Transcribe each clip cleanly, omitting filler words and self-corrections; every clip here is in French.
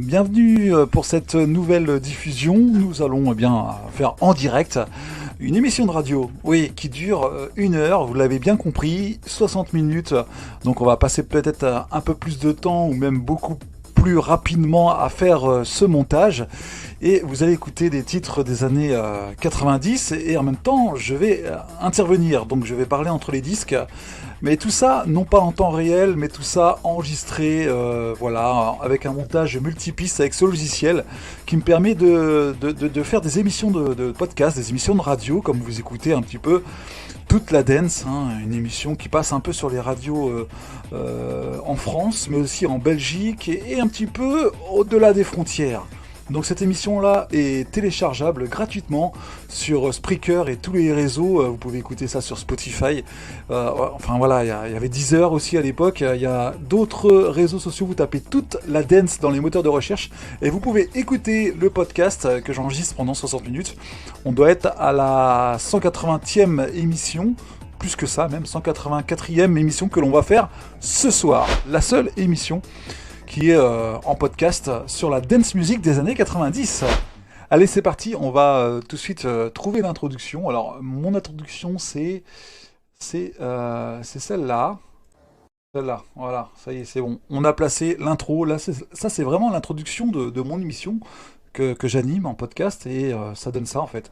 Bienvenue pour cette nouvelle diffusion. Nous allons faire en direct une émission de radio, oui, qui dure 1 heure, vous l'avez bien compris, 60 minutes. Donc on va passer peut-être un peu plus de temps ou même beaucoup plus rapidement à faire ce montage. Et vous allez écouter des titres des années 90 et en même temps je vais intervenir. Donc je vais parler entre les disques. Mais tout ça, non pas en temps réel, mais tout ça enregistré, avec un montage multipiste avec ce logiciel qui me permet de faire des émissions de podcast, des émissions de radio, comme vous écoutez un petit peu toute la dance, une émission qui passe un peu sur les radios en France, mais aussi en Belgique et un petit peu au-delà des frontières. Donc cette émission-là est téléchargeable gratuitement sur Spreaker et tous les réseaux. Vous pouvez écouter ça sur Spotify. Il y avait Deezer aussi à l'époque. Il y a d'autres réseaux sociaux. Vous tapez toute la dance dans les moteurs de recherche et vous pouvez écouter le podcast que j'enregistre pendant 60 minutes. On doit être à la 180e émission. Plus que ça, même 184e émission que l'on va faire ce soir. La seule émission qui est en podcast sur la dance music des années 90. Allez, c'est parti, on va tout de suite trouver l'introduction. Alors, mon introduction, c'est celle-là. Celle-là, voilà, ça y est, c'est bon. On a placé l'intro. Là, ça, c'est vraiment l'introduction de mon émission que j'anime en podcast et ça donne ça, en fait.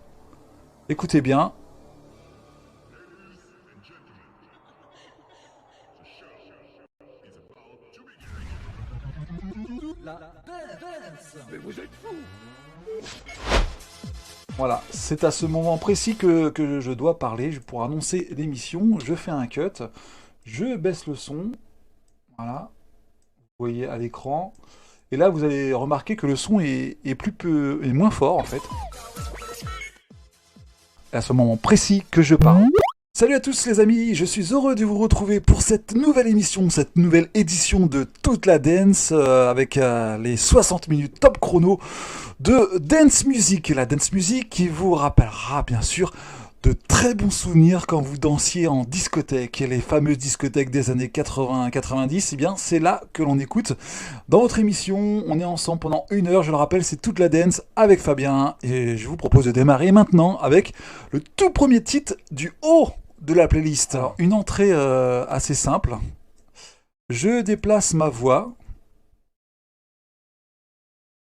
Écoutez bien. Mais vous êtes fous. Voilà, c'est à ce moment précis que je dois parler. Pour annoncer l'émission, je fais un cut, je baisse le son, voilà, vous voyez à l'écran, et là vous allez remarquer que le son est moins fort en fait. À ce moment précis que je parle. Salut à tous les amis, je suis heureux de vous retrouver pour cette nouvelle émission, cette nouvelle édition de toute la dance avec les 60 minutes top chrono de dance music. La dance music qui vous rappellera bien sûr de très bons souvenirs quand vous dansiez en discothèque. Et les fameuses discothèques des années 80-90, eh bien c'est là que l'on écoute. Dans votre émission, on est ensemble pendant 1 heure, je le rappelle, c'est toute la dance avec Fabien. Et je vous propose de démarrer maintenant avec le tout premier titre du haut de la playlist. Alors, une entrée assez simple. Je déplace ma voix.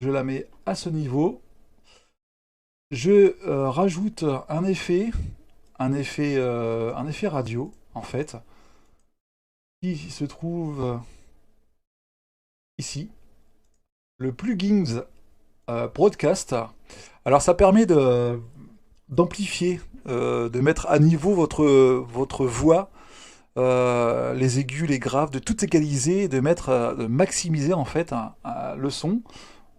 Je la mets à ce niveau. Je rajoute un effet radio, en fait, qui se trouve ici. Le plugins Broadcast. Alors, ça permet d'amplifier, de mettre à niveau votre voix, les aigus, les graves, de tout égaliser, de maximiser en fait le son.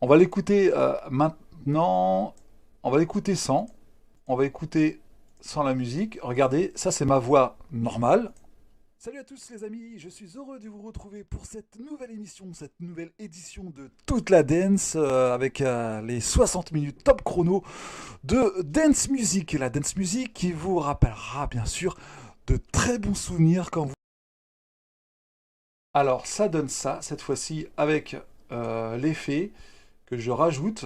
On va l'écouter maintenant, on va l'écouter sans, on va écouter sans la musique. Regardez, ça c'est ma voix normale. Salut à tous les amis, je suis heureux de vous retrouver pour cette nouvelle émission, cette nouvelle édition de toute la dance avec les 60 minutes top chrono de dance music. La dance music qui vous rappellera bien sûr de très bons souvenirs quand vous... Alors ça donne ça, cette fois-ci avec l'effet que je rajoute.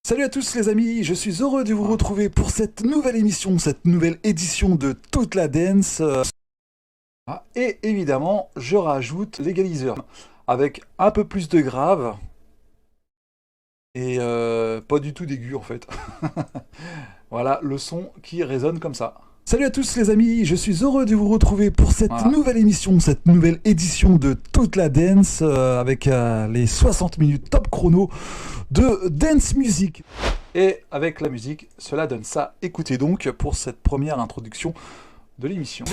Salut à tous les amis, je suis heureux de vous retrouver pour cette nouvelle émission, cette nouvelle édition de toute la dance. Et évidemment, je rajoute l'égaliseur avec un peu plus de grave et pas du tout d'aigu en fait. Voilà le son qui résonne comme ça. Salut à tous les amis, je suis heureux de vous retrouver pour cette nouvelle émission, cette nouvelle édition de toute la dance avec les 60 minutes top chrono de dance music. Et avec la musique, cela donne ça. Écoutez donc pour cette première introduction de l'émission.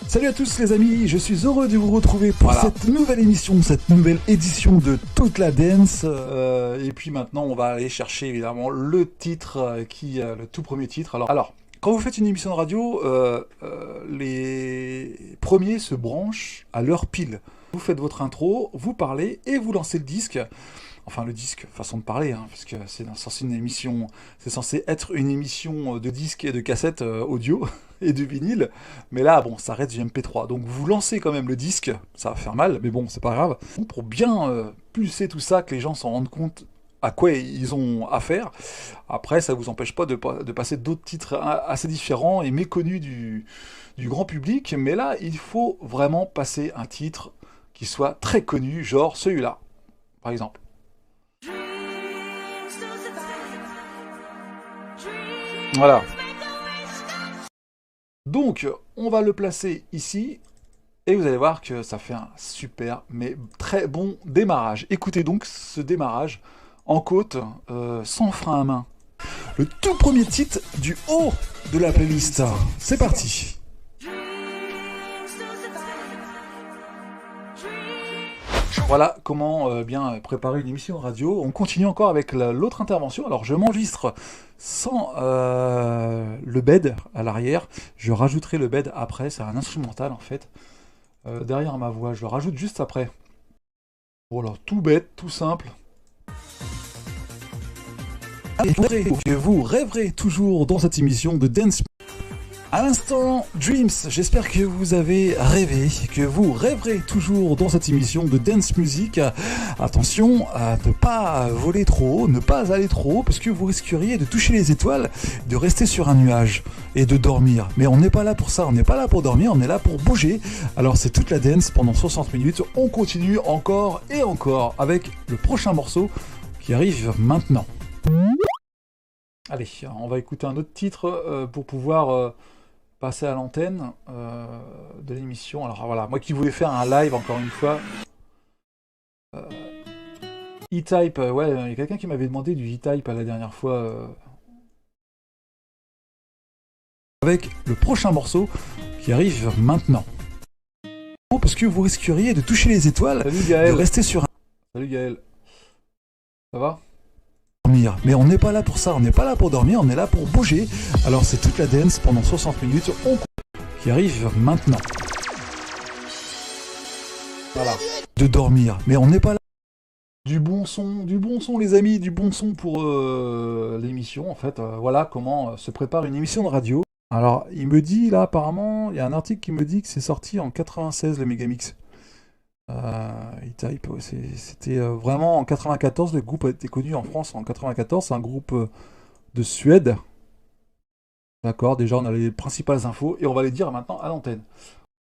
Salut à tous les amis, je suis heureux de vous retrouver pour cette nouvelle émission, cette nouvelle édition de toute la dance. Et puis maintenant, on va aller chercher évidemment le titre, le tout premier titre. Alors, quand vous faites une émission de radio, les premiers se branchent à l'heure pile. Vous faites votre intro, vous parlez et vous lancez le disque. enfin le disque, façon de parler, hein, parce que c'est censé être une émission de disques et de cassettes audio et de vinyle, mais là, bon, ça reste du MP3. Donc vous lancez quand même le disque, ça va faire mal, mais bon, c'est pas grave. Pour bien pulser tout ça, que les gens s'en rendent compte à quoi ils ont affaire. Après, ça vous empêche pas de passer d'autres titres assez différents et méconnus du grand public, mais là, il faut vraiment passer un titre qui soit très connu, genre celui-là, par exemple. Voilà. Donc, on va le placer ici, et vous allez voir que ça fait un super, mais très bon démarrage. Écoutez donc ce démarrage en côte, sans frein à main. Le tout premier titre du haut de la playlist. C'est parti. Voilà comment bien préparer une émission radio. On continue encore avec l'autre intervention. Alors je m'enregistre sans le bed à l'arrière. Je rajouterai le bed après. C'est un instrumental en fait. Derrière ma voix. Je le rajoute juste après. Voilà, tout bête, tout simple. Que vous rêverez toujours dans cette émission de Dance. À l'instant, Dreams, j'espère que vous avez rêvé, que vous rêverez toujours dans cette émission de Dance Music. Attention à ne pas voler trop haut, ne pas aller trop haut, parce que vous risqueriez de toucher les étoiles, de rester sur un nuage et de dormir. Mais on n'est pas là pour ça, on n'est pas là pour dormir, on est là pour bouger. Alors c'est toute la dance pendant 60 minutes, on continue encore et encore avec le prochain morceau qui arrive maintenant. Allez, on va écouter un autre titre pour pouvoir passer à l'antenne de l'émission. Alors voilà, moi qui voulais faire un live encore une fois. E-Type, ouais, il y a quelqu'un qui m'avait demandé du E-Type la dernière fois. Avec le prochain morceau qui arrive maintenant. Parce que vous risqueriez de toucher les étoiles, Salut Gaël. de rester sur un... Salut Gaël. Ça va? Mais on n'est pas là pour ça, on n'est pas là pour dormir, on est là pour bouger. Alors c'est toute la dance pendant 60 minutes qui arrive maintenant. Voilà. De dormir, mais on n'est pas là. Du bon son les amis, du bon son pour l'émission en fait. Voilà comment se prépare une émission de radio. Alors il me dit là apparemment, il y a un article qui me dit que c'est sorti en 96 le Megamix. E-Type, ouais, c'était vraiment en 94, le groupe a été connu en France en 94, c'est un groupe de Suède. D'accord, déjà on a les principales infos et on va les dire maintenant à l'antenne.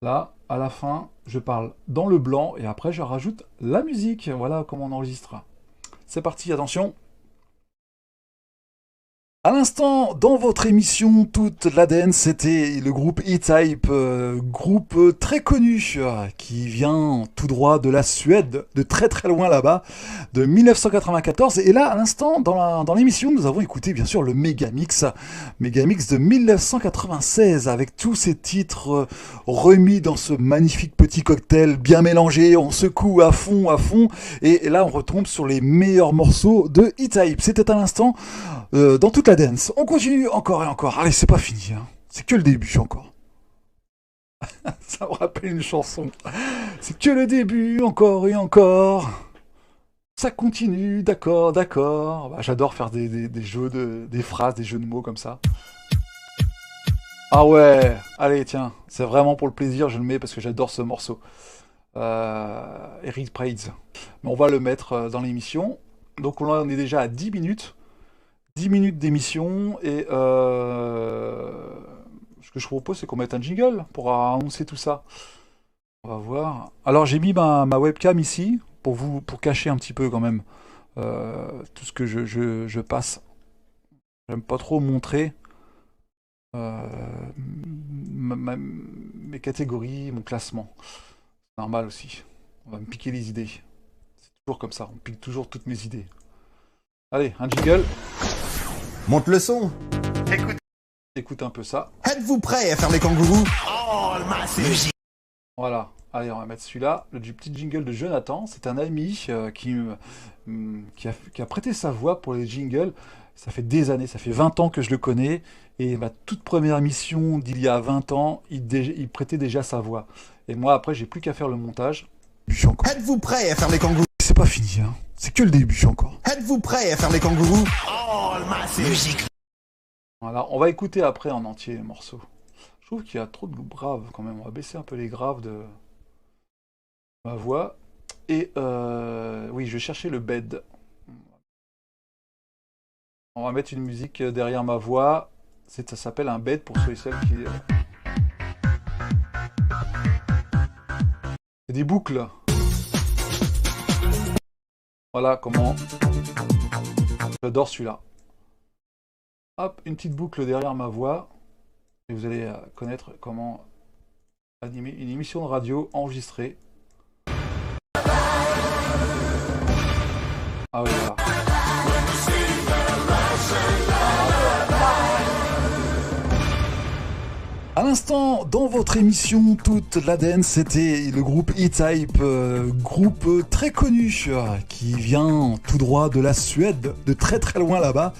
Là, à la fin, je parle dans le blanc et après je rajoute la musique. Voilà comment on enregistre. C'est parti, attention. À l'instant, dans votre émission Toute la Dance, c'était le groupe E-Type, groupe très connu, qui vient tout droit de la Suède, de très très loin là-bas, de 1994. Et là, à l'instant, dans l'émission, nous avons écouté bien sûr le Megamix de 1996, avec tous ces titres remis dans ce magnifique petit cocktail bien mélangé, on secoue à fond, et là on retombe sur les meilleurs morceaux de E-Type. C'était à l'instant dans toute la dance. On continue encore et encore. Allez, c'est pas fini, hein. C'est que le début encore. Ça me rappelle une chanson. C'est que le début, encore et encore. Ça continue, d'accord. Bah, j'adore faire des jeux des phrases, des jeux de mots comme ça. Ah ouais, allez tiens, c'est vraiment pour le plaisir, je le mets parce que j'adore ce morceau. Eric Prydz. Mais on va le mettre dans l'émission. Donc là on est déjà à 10 minutes. 10 minutes d'émission et ce que je propose c'est qu'on mette un jingle pour annoncer tout ça. On va voir. Alors j'ai mis ma webcam ici pour cacher un petit peu quand même tout ce que je passe. J'aime pas trop montrer mes catégories, mon classement. C'est normal aussi. On va me piquer les idées. C'est toujours comme ça, on pique toujours toutes mes idées. Allez, un jingle. Monte le son. Écoute un peu ça. Êtes-vous prêts à faire les kangourous? Voilà. Allez, on va mettre celui-là, le petit jingle de Jonathan. C'est un ami qui a prêté sa voix pour les jingles. Ça fait des années, ça fait 20 ans que je le connais. Et ma toute première émission d'il y a 20 ans, il prêtait déjà sa voix. Et moi, après, j'ai plus qu'à faire le montage. Êtes-vous prêts à faire les kangourous? C'est pas pas fini, hein. C'est que le début encore. Êtes-vous prêts à faire les kangourous? Musique. Voilà, on va écouter après en entier les morceaux. Je trouve qu'il y a trop de graves quand même. On va baisser un peu les graves de ma voix. Et oui, je vais chercher le bed. On va mettre une musique derrière ma voix. Ça s'appelle un bed pour ceux et celles qui... C'est des boucles. Voilà comment... J'adore celui-là. Hop, une petite boucle derrière ma voix. Et vous allez connaître comment animer une émission de radio enregistrée. Ah oui, voilà. À l'instant, dans votre émission Toute la Dance, c'était le groupe E-Type, groupe très connu, qui vient tout droit de la Suède, de très très loin là-bas,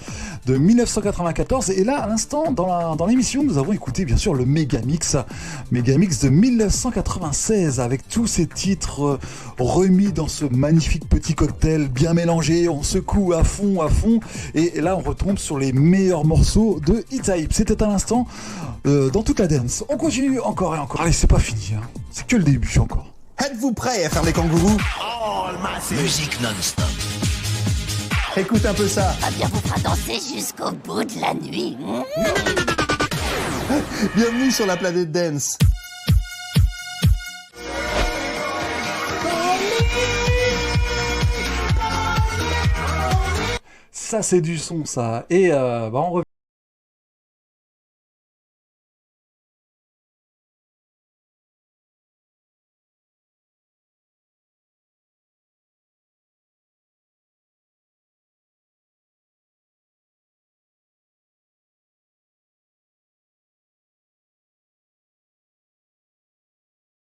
de 1994. Et là, à l'instant, dans l'émission, nous avons écouté bien sûr le Megamix de 1996, avec tous ces titres remis dans ce magnifique petit cocktail bien mélangé, on secoue à fond, et là on retombe sur les meilleurs morceaux de E-Type. C'était à l'instant dans Toute la Dance. On continue encore et encore. Allez, c'est pas fini, hein. C'est que le début encore. Êtes-vous prêts à faire les kangourous? Musique non-stop. Écoute un peu ça. Ah bien, vous fera danser jusqu'au bout de la nuit. Bienvenue sur la planète Dance. Ça, c'est du son, ça. Et on revient.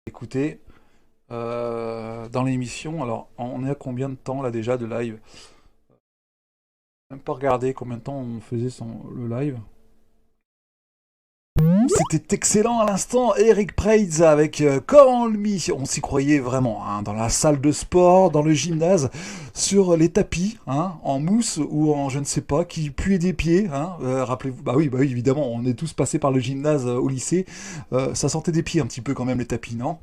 Écoutez, dans l'émission, alors on est à combien de temps là déjà de live? Même pas regarder combien de temps on faisait le live. C'était excellent à l'instant, Eric Prydz avec Call on Me. On s'y croyait vraiment, hein, dans la salle de sport, dans le gymnase, sur les tapis, hein, en mousse ou en je ne sais pas, qui puaient des pieds. Hein, rappelez-vous, bah oui, évidemment, on est tous passés par le gymnase au lycée. Ça sentait des pieds un petit peu quand même les tapis, non?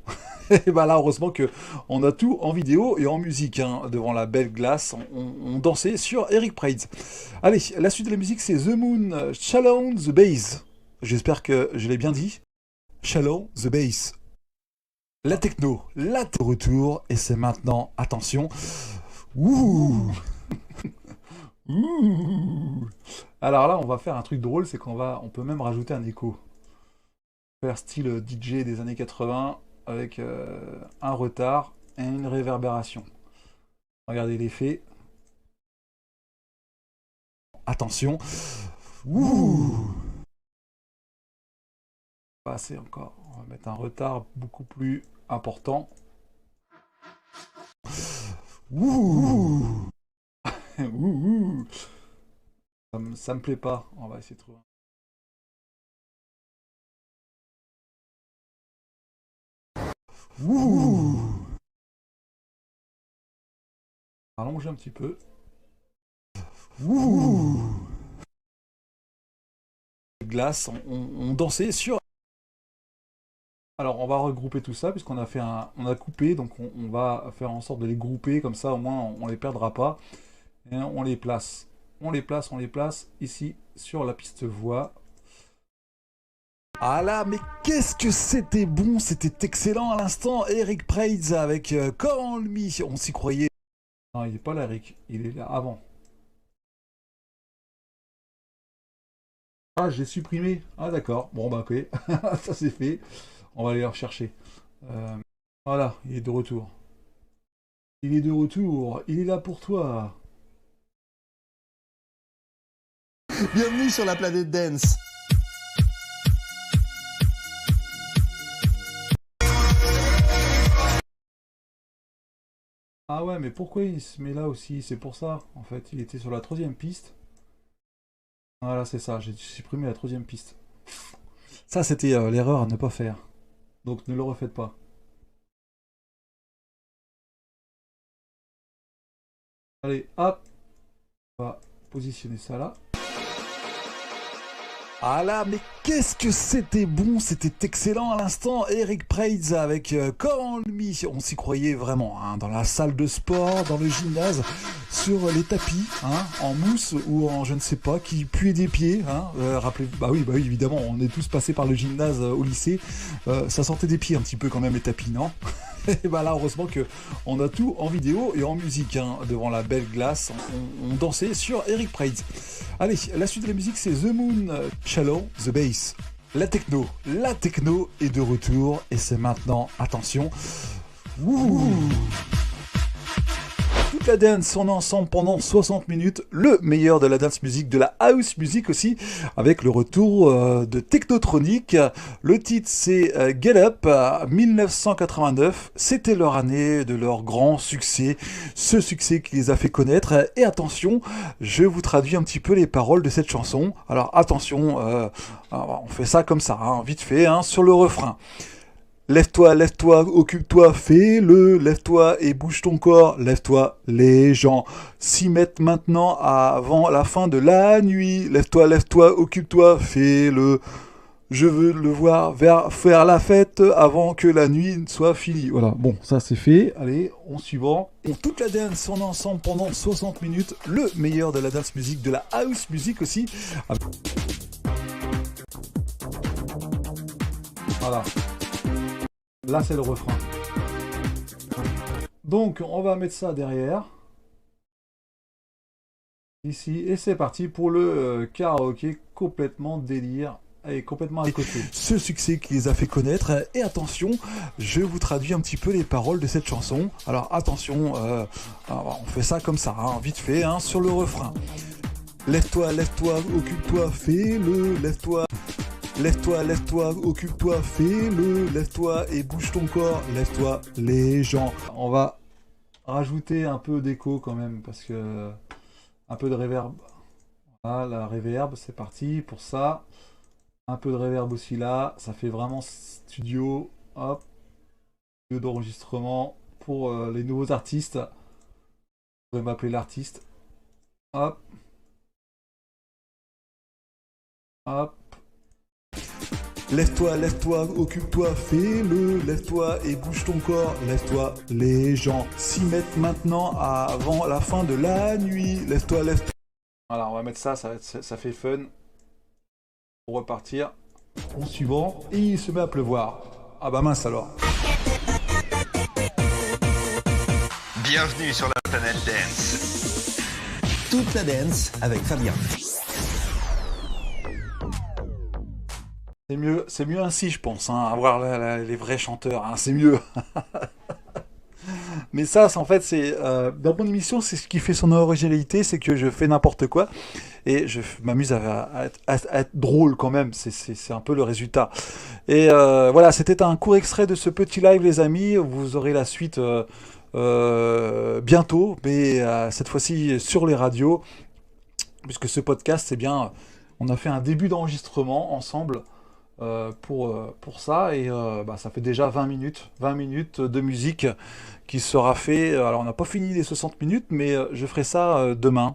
Et bah là, heureusement que on a tout en vidéo et en musique, hein, devant la belle glace. On dansait sur Eric Prydz. Allez, la suite de la musique, c'est The Moon, Shallow the Bass. J'espère que je l'ai bien dit. Shallow the Bass. La techno, retour, et c'est maintenant, attention. Ouh. Ouh. Alors là, on va faire un truc drôle, c'est on peut même rajouter un écho. Faire style DJ des années 80, avec un retard et une réverbération. Regardez l'effet. Attention. Ouh. Passer encore. On va mettre un retard beaucoup plus important. Ouh. Ouh. Ça me plaît pas. On va essayer de trouver. Ouh. Allongez un petit peu. Ouh. Glace, on dansait sur. Alors on va regrouper tout ça puisqu'on a on a coupé, donc on va faire en sorte de les grouper, comme ça au moins on les perdra pas. Et on les place. On les place ici sur la piste voix. Ah là, mais qu'est-ce que c'était bon, c'était excellent à l'instant. Eric Prydz avec Call on Me. On s'y croyait. Non, il n'est pas là, Eric. Il est là avant. Ah, j'ai supprimé. Ah d'accord. Bon bah ok. Ça c'est fait. On va aller le rechercher. Voilà, il est de retour. Il est de retour. Il est là pour toi. Bienvenue sur la planète Dance. Ah ouais, mais pourquoi il se met là aussi? C'est pour ça. En fait, il était sur la troisième piste. Voilà, c'est ça. J'ai supprimé la troisième piste. Ça, c'était l'erreur à ne pas faire. Donc ne le refaites pas. Allez, hop. On va positionner ça là. Ah là, mais qu'est-ce que c'était bon, c'était excellent à l'instant. Eric Prydz avec Call Me. On s'y croyait vraiment, hein, dans la salle de sport, dans le gymnase, sur les tapis, hein, en mousse ou en je ne sais pas, qui puait des pieds. Hein, rappelez-vous, bah oui, évidemment, on est tous passés par le gymnase au lycée. Ça sentait des pieds un petit peu quand même les tapis, non? Et bah là, heureusement que on a tout en vidéo et en musique, hein, devant la belle glace. On dansait sur Eric Prydz. Allez, la suite de la musique, c'est The Moon, Shallow, The Bass. La techno est de retour et c'est maintenant, attention. Ouh. Toute la dance, on est ensemble pendant 60 minutes, le meilleur de la dance music, de la house music aussi, avec le retour de Technotronic. Le titre c'est Get Up, 1989, c'était leur année de leur grand succès, ce succès qui les a fait connaître. Et attention, je vous traduis un petit peu les paroles de cette chanson. Alors attention, on fait ça comme ça, hein, vite fait, hein, sur le refrain. Lève-toi, occupe-toi, fais-le, lève-toi et bouge ton corps, lève-toi, les gens s'y mettent maintenant avant la fin de la nuit, lève-toi, occupe-toi, fais-le, je veux le voir faire la fête avant que la nuit ne soit finie. Voilà, bon, ça c'est fait, allez, on suivant. Pour toute la dance, on est ensemble pendant 60 minutes, le meilleur de la dance music, de la house music aussi. Voilà. Là, c'est le refrain. Donc, on va mettre ça derrière. Ici. Et c'est parti pour le karaoké complètement délire. Et complètement à côté. Ce succès qui les a fait connaître. Et attention, je vous traduis un petit peu les paroles de cette chanson. Alors, attention, on fait ça comme ça, hein, vite fait, hein, sur le refrain. Lève-toi, occupe-toi, fais-le, lève-toi, occupe-toi, fais-le, lève-toi et bouge ton corps, lève-toi, les gens. On va rajouter un peu d'écho quand même, parce que un peu de reverb. Voilà, la reverb, c'est parti pour ça. Un peu de reverb aussi là, ça fait vraiment studio, hop, studio d'enregistrement pour les nouveaux artistes. Vous pouvez m'appeler l'artiste. Hop. Hop. Lève-toi, occupe-toi, fais-le, lève-toi et bouge ton corps, lève-toi, les gens s'y mettent maintenant avant la fin de la nuit, lève-toi. Voilà, on va mettre ça fait fun. Pour repartir, on suivant, et il se met à pleuvoir. Ah bah mince alors. Bienvenue sur la planète Dance. Toute la dance avec Fabien. C'est mieux ainsi, je pense, hein, avoir les vrais chanteurs, hein, c'est mieux. Mais ça, en fait, c'est dans mon émission, c'est ce qui fait son originalité, c'est que je fais n'importe quoi et je m'amuse à être drôle quand même. C'est un peu le résultat. Et voilà, c'était un court extrait de ce petit live, les amis. Vous aurez la suite bientôt, mais cette fois-ci sur les radios, puisque ce podcast, c'est bien, on a fait un début d'enregistrement ensemble. Pour ça et ça fait déjà 20 minutes de musique qui sera fait. Alors on n'a pas fini les 60 minutes mais je ferai ça demain